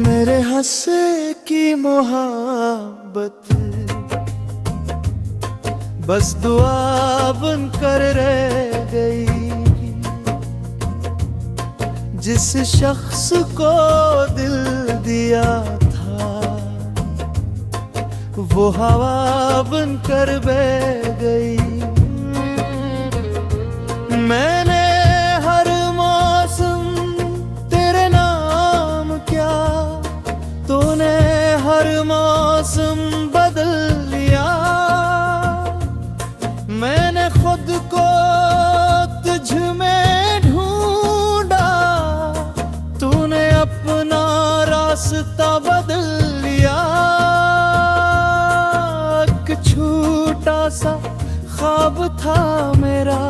मेरे हंसे की मोहब्बत बस दुआ बनकर रह गई। जिस शख्स को दिल दिया था वो हवा बनकर बह गई। मैंने हर मौसम तेरे नाम क्या, तूने हर मौसम बदल लिया। मैंने खुद को तुझ में ढूंढा, तूने अपना रास्ता बदल लिया। एक छोटा सा ख्वाब था मेरा,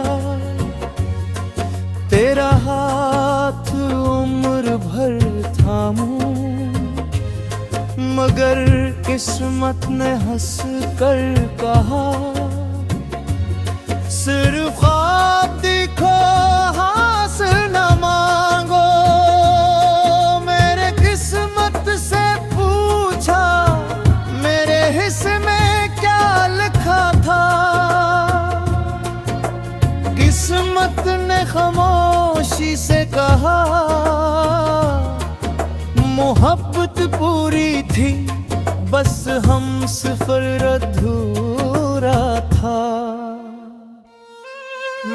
तेरा हाथ उम्र भर थामूं, मगर किस्मत ने हंस कर कहा सिर्फ ख्वाब देखो हासिल न मांगो। मेरे किस्मत से पूछा मेरे हिस्से में क्या लिखा था। किस्मत ने खामोशी से कहा मोहब्बत पूरी थी, बस हम सफर अधूरा था।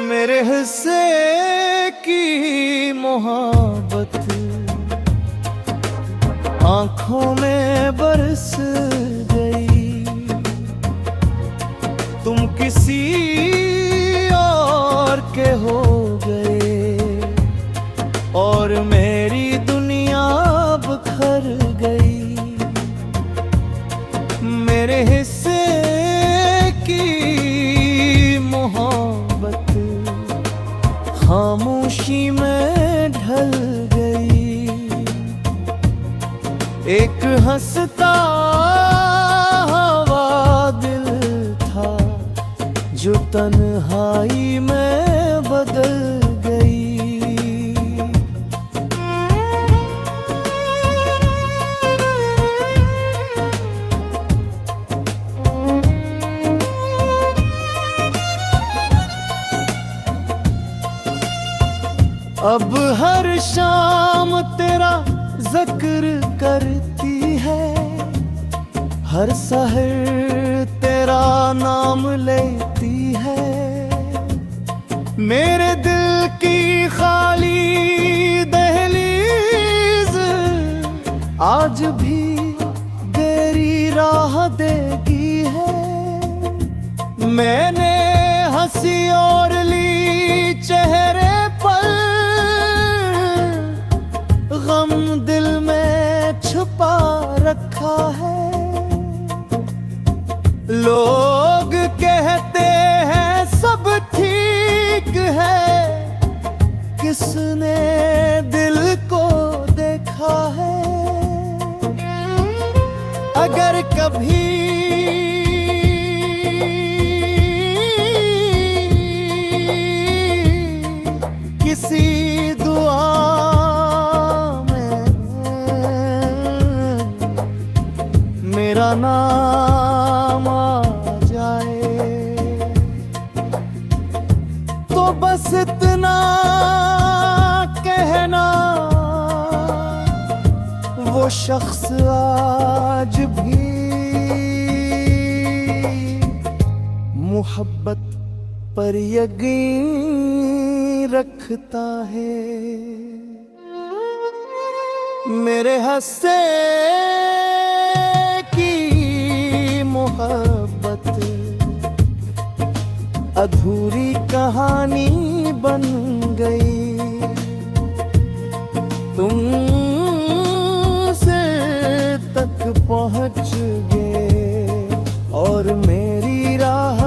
मेरे हिस्से की मोहब्बत आंखों में बरस गई। तुम किसी और के हो गए और मेरी दुनिया बिखर गई। मेरे हिस्से की मोहब्बत खामोशी में ढल गई। एक हंसता हुआ दिल था जो तन्हाई में बदल गई। अब हर शाम तेरा जिक्र करती है, हर सहर तेरा नाम लेती है। मेरे दिल की खाली दहलीज आज भी तेरी राह देगी है। मैंने हंसी और ली चेहरे पर, गम दिल में छुपा रखा है। लोग कहते हैं सब ठीक है, किसने दिल को देखा है। अगर कभी किसी दुआ मेरा नाम आ जाए तो बस इतना कहना, वो शख्स आज भी मोहब्बत पर यकीन रखता है। मेरे हंसे मोहब्बत अधूरी कहानी बन गई। तुम से तक पहुंच गए और मेरी राह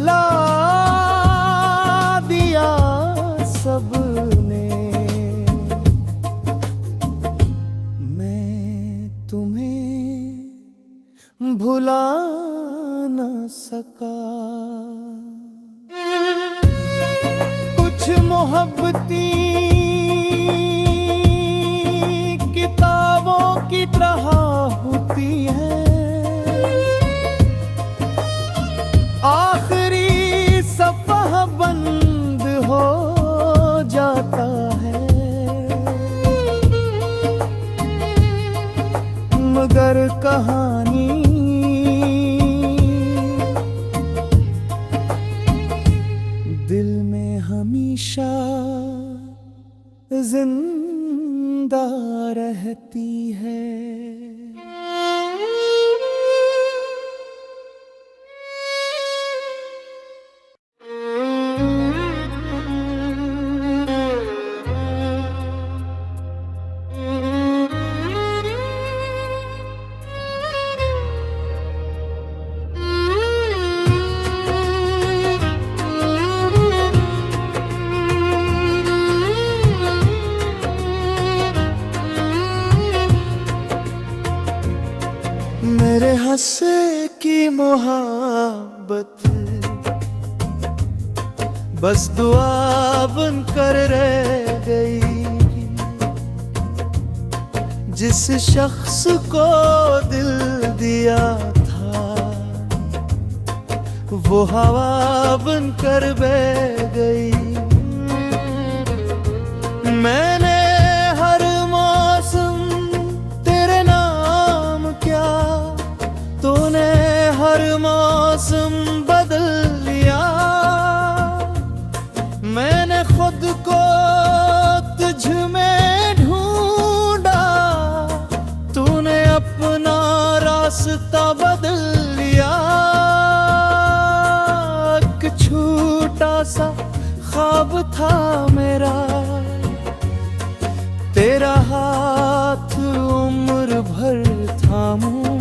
भुला दिया सबने, मैं तुम्हें भुला न सका। कुछ मोहब्बती किताबों की तरह होती है, आखिरी सफ़ा बंद हो जाता है, मगर कहानी दिल में हमेशा जिंदा रहती है। मेरे हंसे की मोहब्बत बस दुआ बनकर रह गई। जिस शख्स को दिल दिया था वो हवा बनकर बह गई। मैंने हर मौसम तेरे नाम क्या, तूने हर मौसम बदल लिया। मैंने खुद को तुझ में ढूंढा, तूने अपना रास्ता बदल लिया। एक छोटा सा ख्वाब था मेरा, तेरा हाथ उम्र भर थामूं,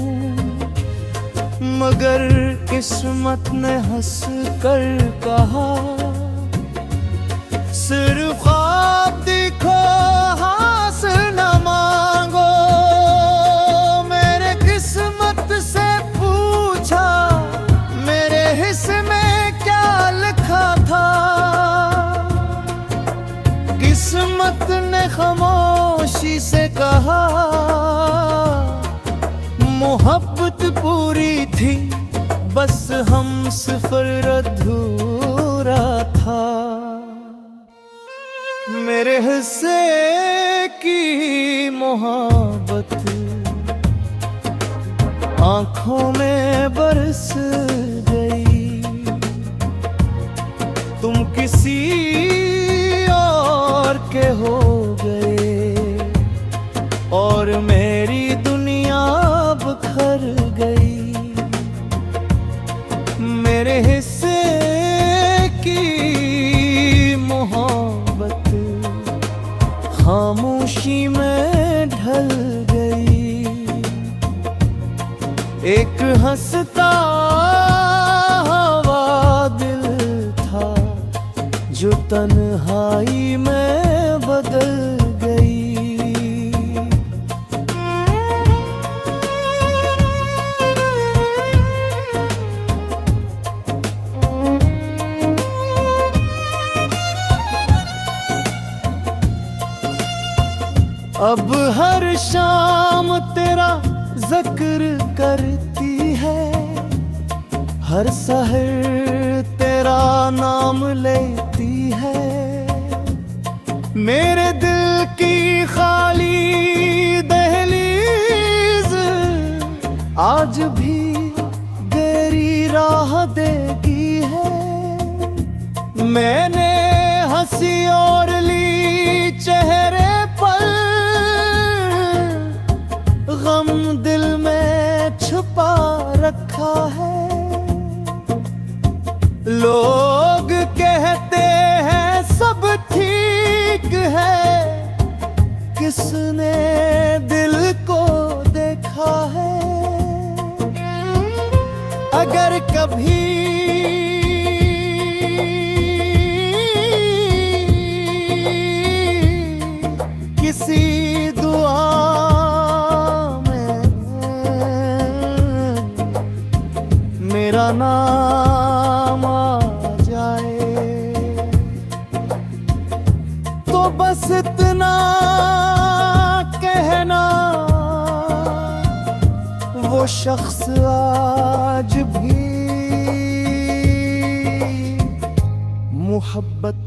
मगर किस्मत ने हंस कर कहा सिर्फ ख्वाब देखो हासिल न मांगो। मेरे किस्मत से पूछा मेरे हिस्से में क्या लिखा था, किस्मत ने खामोशी से कहा मोहब्बत पूरी थी बस हम सफर अधूरा था। मेरे हिस्से की मोहब्बत आंखों में बरस गई। तुम किसी और के हो गए और मेरी दुनिया बिखर गई। मेरे हिस्से की मोहब्बत खामोशी में ढल गई। एक हंसता हुआ दिल था जो तन्हाई में बदल गई। अब हर शाम तेरा जिक्र करती है, हर सहर तेरा नाम लेती है। मेरे दिल की खाली दहलीज आज भी तेरी राह देगी है। मैंने हंसी और ली चेहरे पर, गम दिल में छुपा रखा है। लोग कहते हैं सब ठीक है, किसने दिल को देखा है। अगर कभी तेरा नाम आ जाए तो बस इतना कहना, वो शख्स आज भी मोहब्बत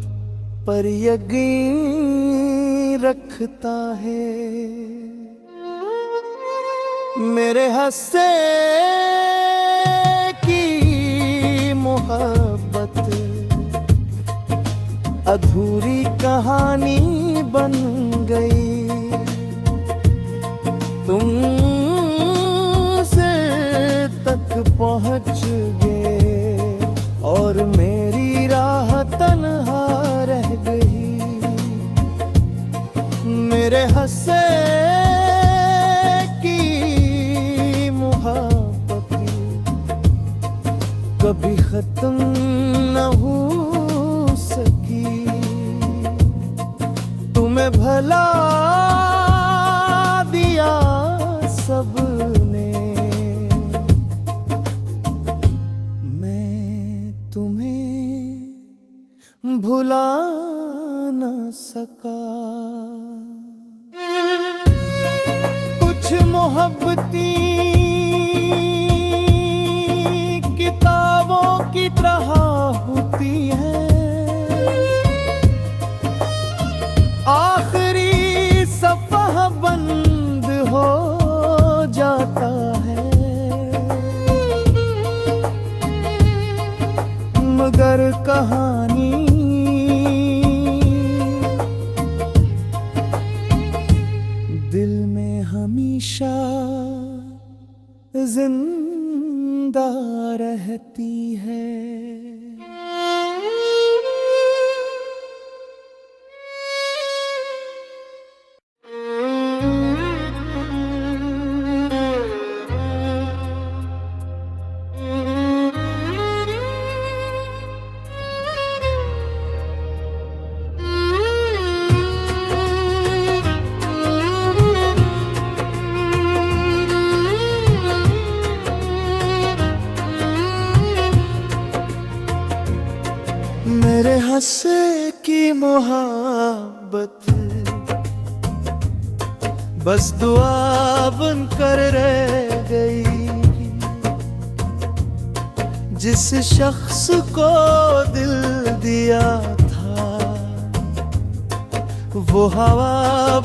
पर यकीन रखता है। मेरे हंसे की मोहब्बत अधूरी कहानी बन गई। तुमसे तक पहुंच गए और मेरी राह तन्हा रह गई। मेरे हंसे की मोहब्बत कभी खत्म न हो सकी। तुम्हें भला दिया सबने, मैं तुम्हें भुला न सका। कुछ मोहब्बती किताबों की तरह होती है, आखिरी सफ़ा बंद हो जाता है। मगर कहानी दिल में हमेशा जिंदा रहती है। मेरे हंसे की मोहब्बत बस दुआ बनकर रह गई। जिस शख्स को दिल दिया था वो हवा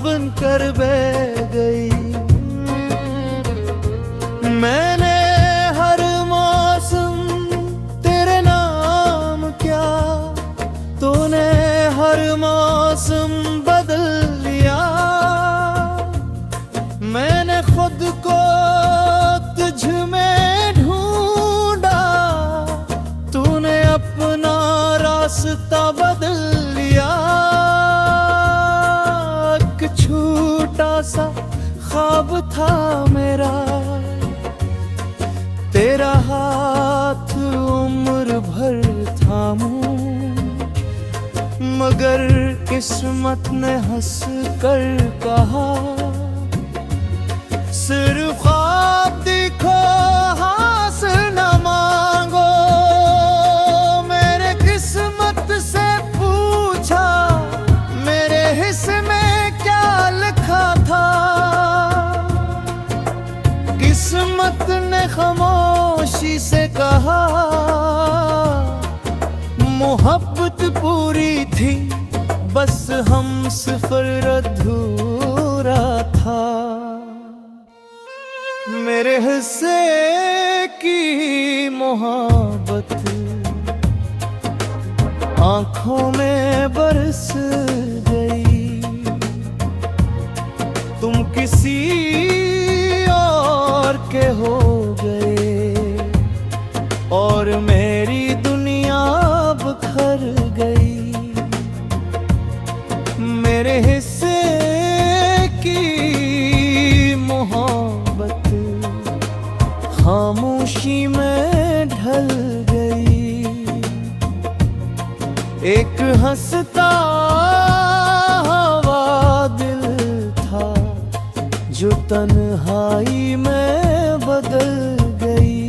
बनकर बह गई। मैंने हर मौसम तेरे नाम क्या, तूने हर मौसम बदल लिया। मैंने खुद को तुझ में ढूंढा, तूने अपना रास्ता बदल लिया। एक छोटा सा ख्वाब था मेरा, तेरा हाथ उम्र भर थामूं, मगर किस्मत ने हंस कर कहा सिर्फ ख्वाब देखो हासिल न मांगो। मेरे किस्मत से पूछा मेरे हिस्से में क्या लिखा था, किस्मत ने खामोशी से कहा मोहब्बत पूरी थी बस हम सफर अधूरा था। मेरे हिस्से की मोहब्बत आंखों में बरस गई। तुम किसी और के हो गए और मेरी दुनिया बिखर गई। मेरे हिस्से की मोहब्बत खामोशी में ढल गई। एक हंसता हवा दिल था जो तन्हाई में बदल गई।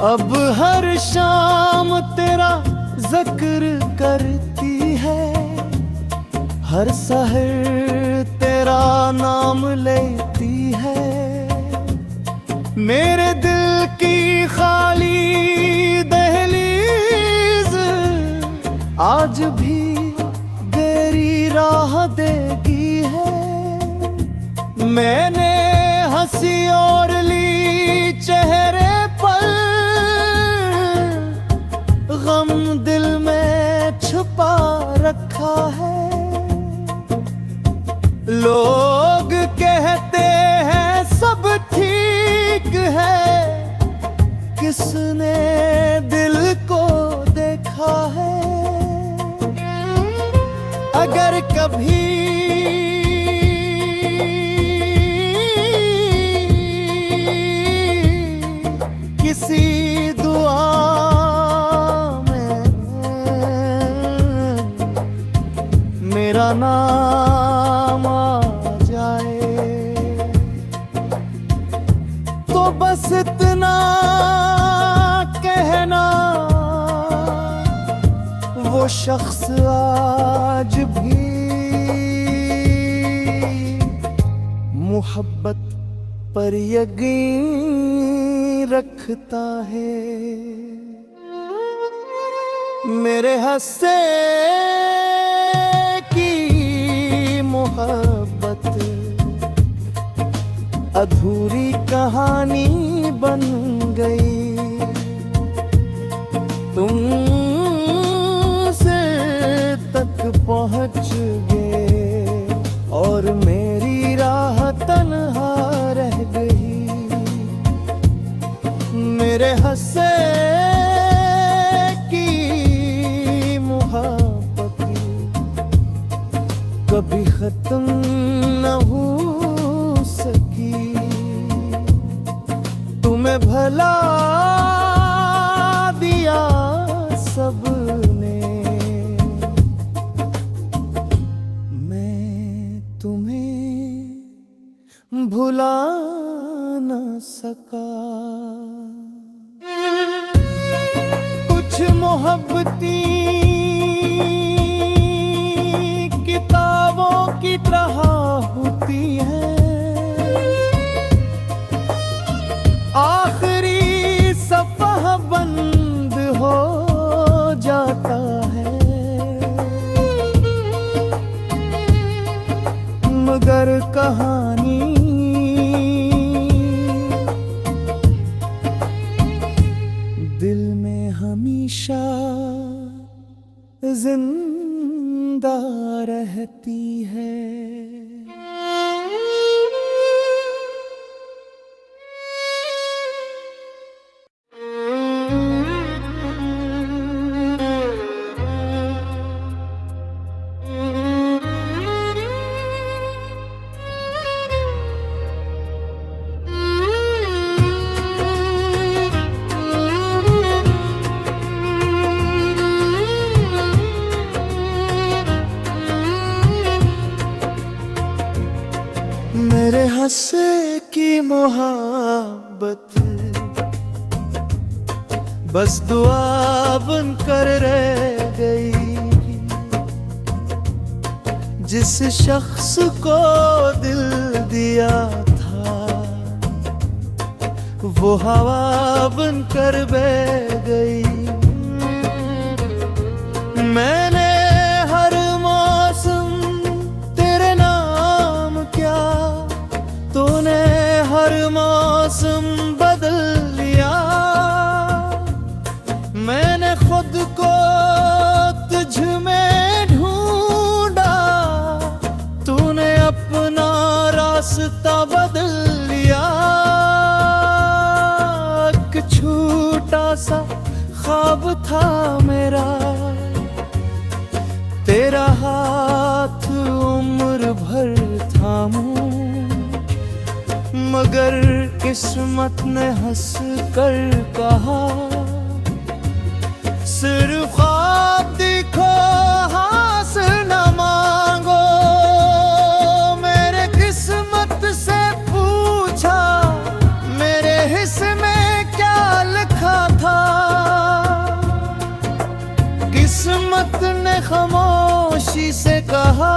अब हर शाम तेरा जिक्र करती है, हर सहर तेरा नाम लेती है। मेरे दिल की खाली दहलीज आज भी तेरी राह देगी है। मैंने हंसी और ली चेहरे पर, गम दिल में छुपा रखा है। लोग कहते हैं सब ठीक है, किसने दिल को देखा है। अगर कभी किसी दुआ में मेरा नाम आ जाए, तो बस इतना कहना, वो शख्स आज भी मोहब्बत पर यकीन रखता है। मेरे हंसे की मोहब्बत अधूरी कहानी बन गई। तुम से तक पहुंच गए और मेरी राह तन्हा रह गई। मेरे हंसे की मोहब्बत कभी खत्म न हो सकी। तुम्हें भला दिया सबने, मैं तुम्हें भुला न सका। कुछ मोहब्बती किताबों की तरह होती है, आखिरी सफ़ा बंद हो जाता है। मगर कहानी दिल में हमेशा जिंदा रहती है। मेरे हंसे की मोहब्बत बस दुआ बनकर रह गई। जिस शख्स को दिल दिया था वो हवा बनकर बह गई। मैंने हर मौसम तेरे नाम क्या, तूने हर मौसम बदल लिया। मैंने खुद को तुझ में ढूंढा, तूने अपना रास्ता बदल लिया। एक छोटा सा ख्वाब था मेरा, तेरा हाथ उम्र भर थामूं, मगर किस्मत ने हंस कर कहा सिर्फ ख्वाब दिखो हासिल न मांगो। मेरे किस्मत से पूछा मेरे हिस्से में क्या लिखा था। किस्मत ने खामोशी से कहा,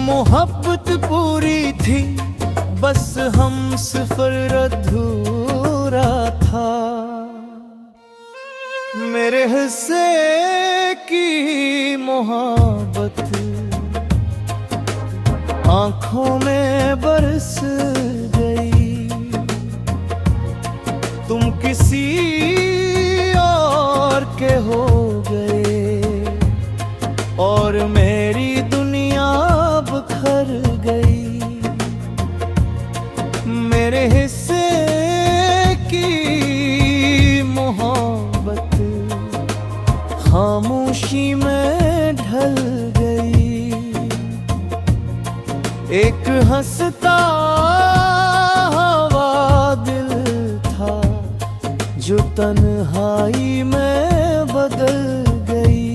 मोहब्बत पूरी थी बस हम सफर अधूरा था। मेरे हिस्से की मोहब्बत आंखों में बरस गई, तुम किसी और के हो गए और मेरी दुनिया बिखर गई। मेरे हिस्से की मोहब्बत खामोशी में ढल गई। एक हंसता हवा दिल था जो तन्हाई में बदल गई।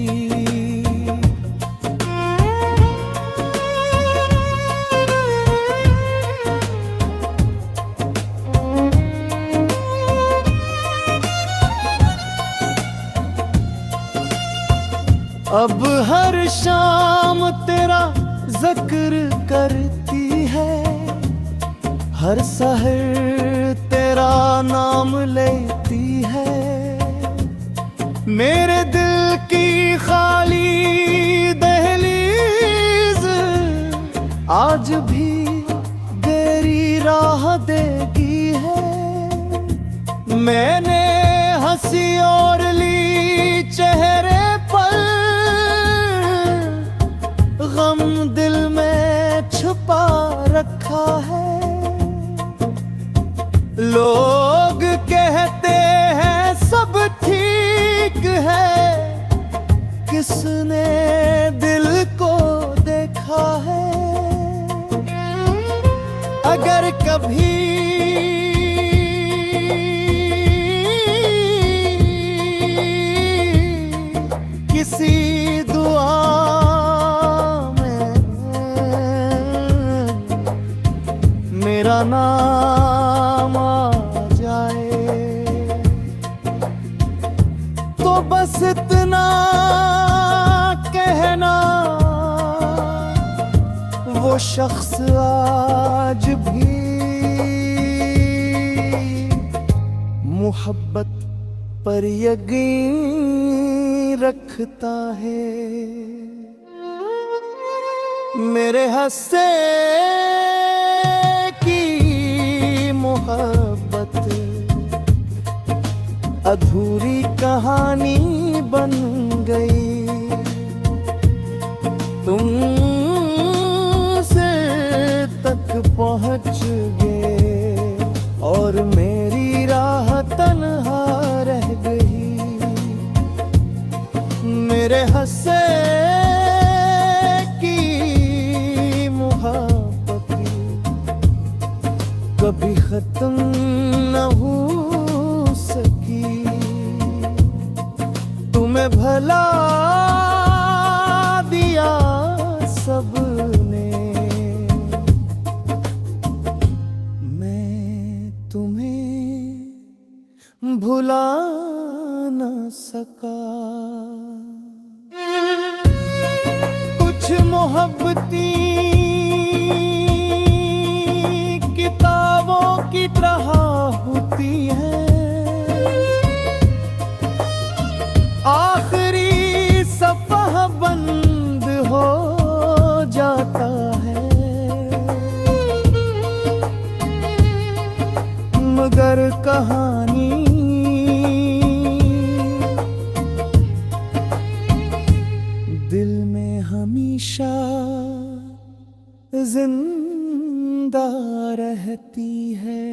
अब हर शाम तेरा जिक्र करती है, हर सहर तेरा नाम लेती है। मेरे दिल की खाली दहलीज आज भी तेरी राह देगी है। मैंने हंसी और ली चेहरे पर, गम दिल में छुपा रखा है। लोग कहते हैं सब ठीक है, किसने दिल को देखा है। अगर कभी किसी दुआ मेरा नाम आ जाए तो बस इतना कहना, वो शख्स आज भी मोहब्बत पर यकीन रखता है। मेरे हंसे मोहब्बत अधूरी कहानी बन गई। तुम से तक पहुंच गए और मेरी राह तन्हा रह गई। मेरे हंसे की मोहब्बत कभी खत्म न हो सकी। तुम्हें भला दिया सबने, मैं तुम्हें भुला न सका। कुछ मोहब्बती किताबों की तरह होती है, आखिरी सफ़ा बंद हो जाता है। मगर कहानी दिल में हमेशा जिंदा रहती है।